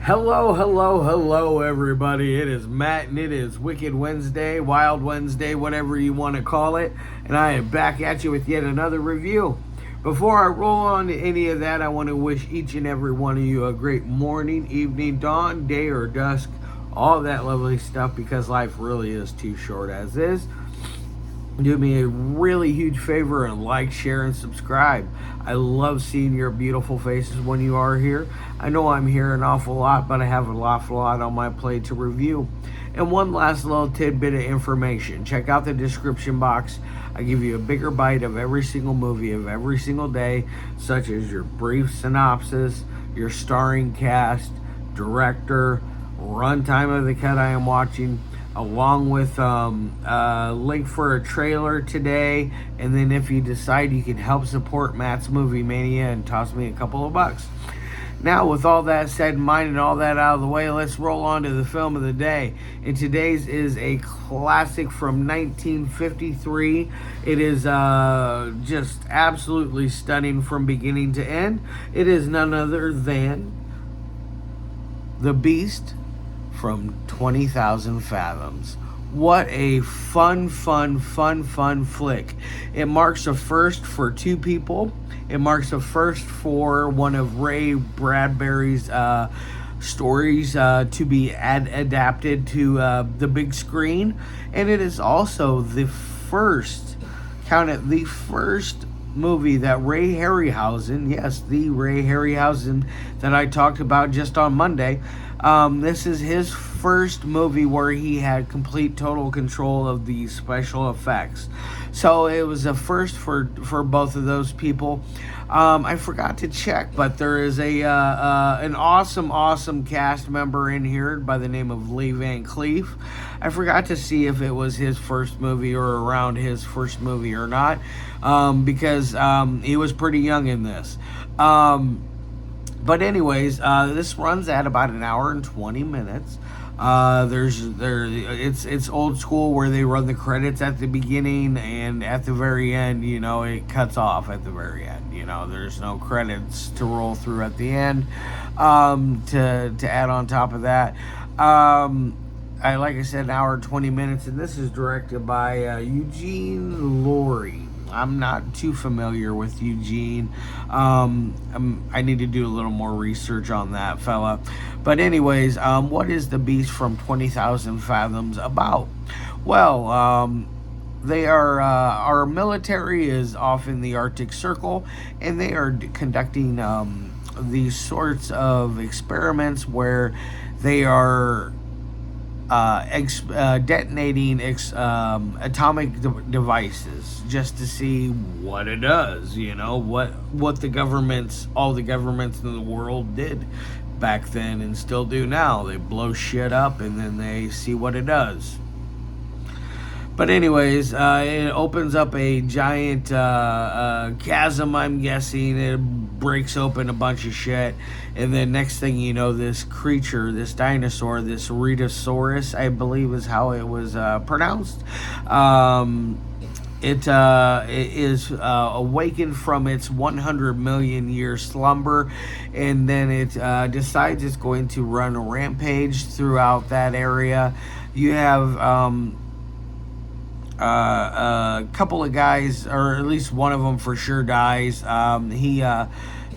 Hello, everybody. It is Matt, and it is Wicked Wednesday, Wild Wednesday, whatever you want to call it. And I am back at you with yet another review. Before I roll on to any of that, I want to wish each and every one of you a great morning, evening, dawn, day, or dusk. All that lovely stuff, because life really is too short as is. Do me a really huge favor and like, share, and subscribe. I love seeing your beautiful faces when you are here. I know I'm here an awful lot, but I have an awful lot on my plate to review. And one last little tidbit of information. Check out the description box. I give you a bigger bite of every single movie of every single day, such as your brief synopsis, your starring cast, director, runtime of the cut I am watching, along with a link for a trailer today. And then if you decide, you can help support Matt's Movie Mania and toss me a couple of bucks. Now, with all that said in mind and all that out of the way, let's roll on to the film of the day. And today's is a classic from 1953. It is just absolutely stunning from beginning to end. It is none other than The Beast from 20,000 Fathoms. What a fun flick. It marks a first for two people. It marks a first for one of Ray Bradbury's stories to be adapted to the big screen. And it is also the first, count it, the first movie that Ray Harryhausen, yes, the Ray Harryhausen that I talked about just on Monday, this is his first movie where he had complete total control of the special effects. So it was a first for both of those people. I forgot to check, but there is an awesome cast member in here by the name of Lee Van Cleef. I forgot to see if it was his first movie or around his first movie or not, because he was pretty young in this. But anyways, this runs at about an hour and 20 minutes. It's old school where they run the credits at the beginning, and at the very end, you know, it cuts off at the very end. You know, there's no credits to roll through at the end. To add on top of that, like I said, an hour and 20 minutes, and this is directed by Eugene Lourie. I'm not too familiar with Eugene. I need to do a little more research on that fella. But anyways, what is The Beast from 20,000 Fathoms about? Well, they are, our military is off in the Arctic Circle, and they are conducting these sorts of experiments where they are detonating atomic devices just to see what it does. You know, what all the governments in the world did back then and still do now. They blow shit up and then they see what it does. But anyways, it opens up a giant chasm, I'm guessing. It breaks open a bunch of shit. And then next thing you know, this creature, this dinosaur, this Rhedosaurus, I believe is how it was pronounced. It is awakened from its 100 million year slumber. And then it decides it's going to run a rampage throughout that area. You have a couple of guys, or at least one of them for sure dies.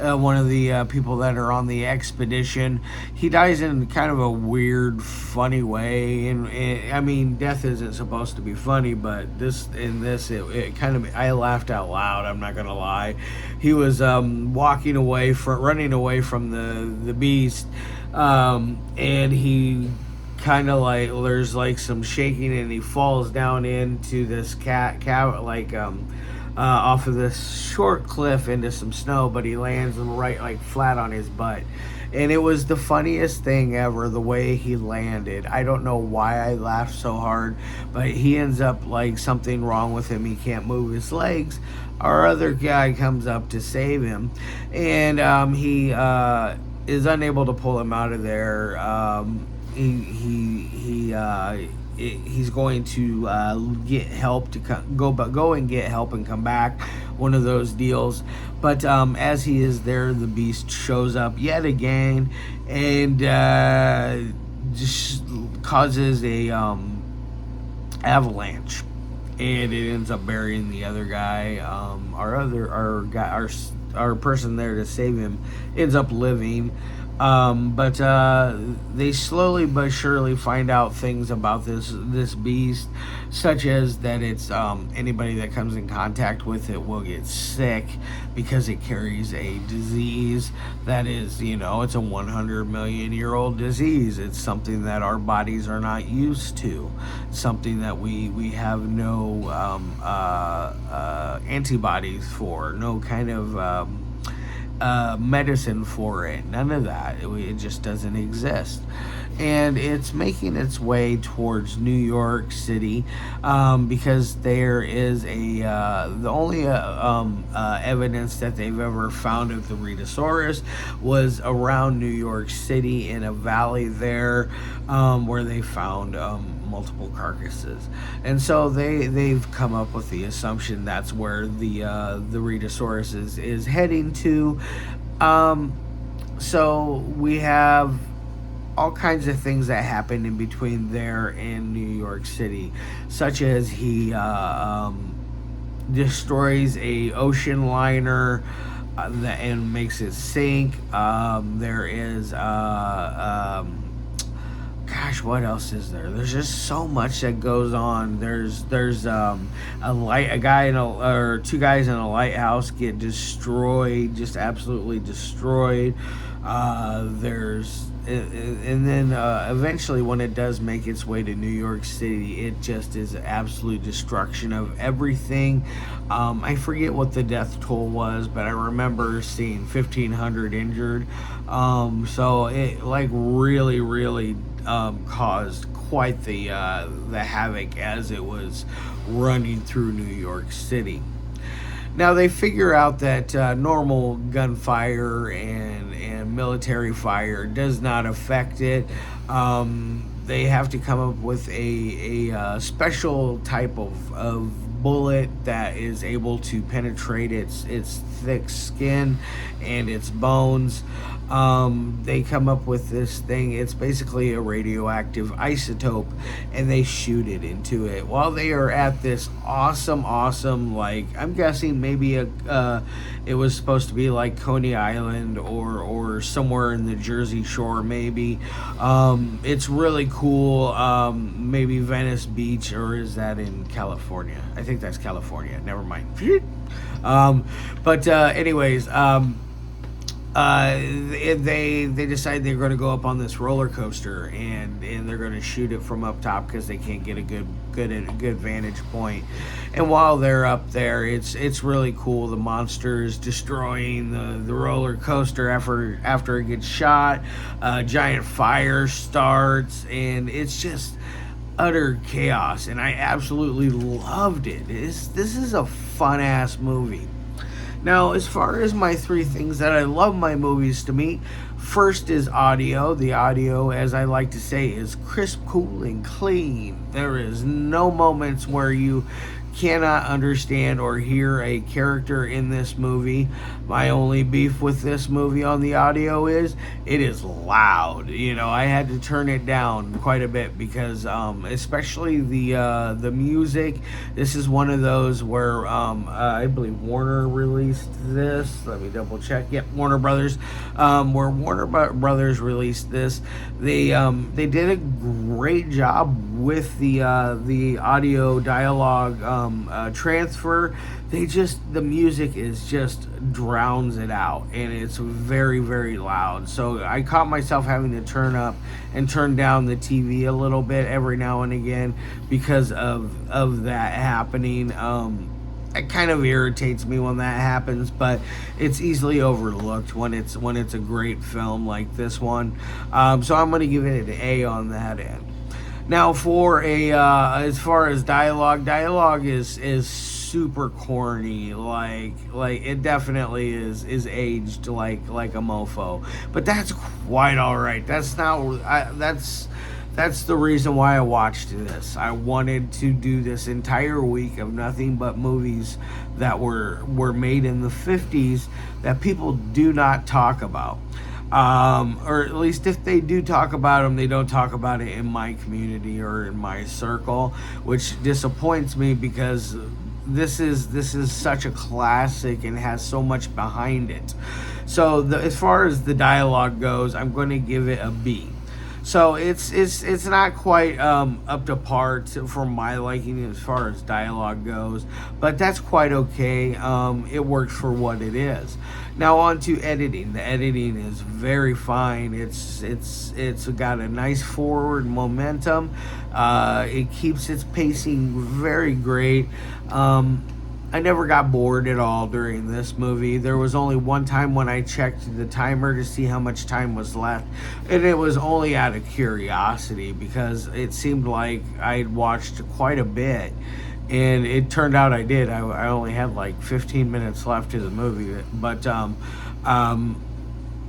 One of the people that are on the expedition, he dies in kind of a weird, funny way. And I mean, death isn't supposed to be funny, but it kind of, I laughed out loud. I'm not gonna lie. He was running away from the beast, and he kind of like, there's like some shaking, and he falls down into this off of this short cliff into some snow, but he lands right like flat on his butt. And it was the funniest thing ever, the way he landed. I don't know why I laughed so hard, but he ends up like something wrong with him. He can't move his legs. Our other guy comes up to save him, and he is unable to pull him out of there. he's going to get help to go and get help and come back, one of those deals. But as he is there, the beast shows up yet again and just causes a avalanche, and it ends up burying the other guy. Our person there to save him ends up living. But they slowly but surely find out things about this beast, such as that it's anybody that comes in contact with it will get sick because it carries a disease that is, it's a 100 million year old disease. It's something that our bodies are not used to, something that we have no antibodies for, no kind of medicine for it, none of that. It just doesn't exist, and it's making its way towards New York City because there is the only evidence that they've ever found of the Rhedosaurus was around New York City in a valley there where they found multiple carcasses, and so they've come up with the assumption that's where the Rhedosaurus is heading to. So we have all kinds of things that happen in between there and New York City, such as he destroys a ocean liner and makes it sink. There is gosh, what else is there? There's just so much that goes on. There's two guys in a lighthouse get destroyed, just absolutely destroyed. And then eventually, when it does make its way to New York City, it just is absolute destruction of everything. I forget what the death toll was, but I remember seeing 1,500 injured. So it really caused quite the havoc as it was running through New York City. Now they figure out that normal gunfire and military fire does not affect it. They have to come up with a special type of bullet that is able to penetrate its thick skin and its bones. They come up with this thing. It's basically a radioactive isotope, and they shoot it into it while they are at this awesome, like, I'm guessing maybe it was supposed to be like Coney Island or somewhere in the Jersey Shore, maybe. It's really cool. Maybe Venice Beach, or is that in California? I think that's California. Never mind. Anyways, they decide they're going to go up on this roller coaster and they're going to shoot it from up top because they can't get a good vantage point. And while they're up there, it's really cool. The monsters destroying the roller coaster after it gets shot. A giant fire starts, and it's just utter chaos. And I absolutely loved it. This is a fun ass movie. Now, as far as my three things that I love my movies to meet, first is audio. The audio, as I like to say, is crisp, cool, and clean. There is no moments where you cannot understand or hear a character in this movie. My only beef with this movie on the audio is it is loud. I had to turn it down quite a bit because especially the music. This is one of those where I believe Warner released this. Let me double check. Yep, Warner Brothers. Where Warner Brothers released this, they did a great job with the audio dialogue transfer. The music just drowns it out, and it's very, very loud. So I caught myself having to turn up and turn down the TV a little bit every now and again because of that happening. It kind of irritates me when that happens, but it's easily overlooked when it's a great film like this one. So I'm going to give it an A on that end. Now, for as far as dialogue is super corny. Like it definitely is aged like a mofo. But that's quite all right. That's That's the reason why I watched this. I wanted to do this entire week of nothing but movies that were made in the 50s that people do not talk about. Or at least if they do talk about them, they don't talk about it in my community or in my circle, which disappoints me because this is such a classic and has so much behind it. So as far as the dialogue goes, I'm going to give it a B. So it's not quite up to par for my liking as far as dialogue goes, but that's quite okay. It works for what it is. Now on to editing. The editing is very fine. It's got a nice forward momentum. It keeps its pacing very great. I never got bored at all during this movie. There was only one time when I checked the timer to see how much time was left, and it was only out of curiosity because it seemed like I'd watched quite a bit, and it turned out I did. I only had like 15 minutes left to the movie, but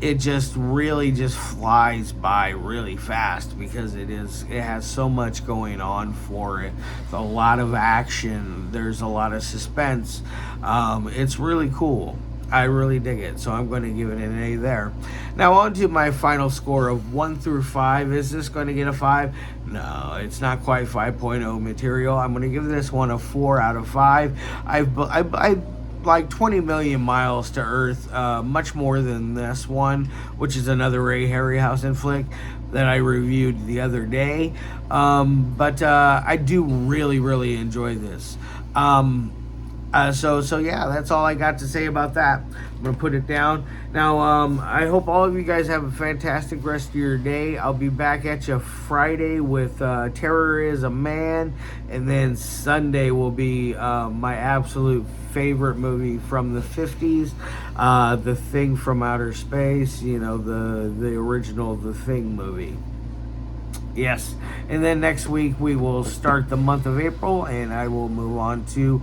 it just really just flies by really fast because it has so much going on for it. It's a lot of action. There's a lot of suspense. It's really cool. I really dig it. So I'm going to give it an A there. Now on to my final score of 1 through 5. Is this going to get a 5? No, it's not quite 5.0 material. I'm going to give this one a 4 out of 5. I like 20 million miles to Earth, much more than this one, which is another Ray Harryhausen flick that I reviewed the other day. But I do really enjoy this. So yeah, that's all I got to say about that. I'm gonna put it down now. I hope all of you guys have a fantastic rest of your day. I'll be back at you Friday with Terror is a Man, and then Sunday will be my absolute favorite movie from the 50s, The Thing from Outer Space. You know, the original The Thing movie. Yes, and then next week we will start the month of April, and I will move on to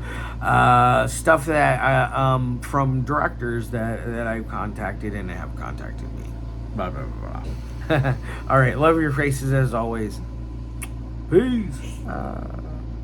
stuff that from directors that I've contacted and have contacted me. Blah blah blah. All right, love your faces as always. Peace.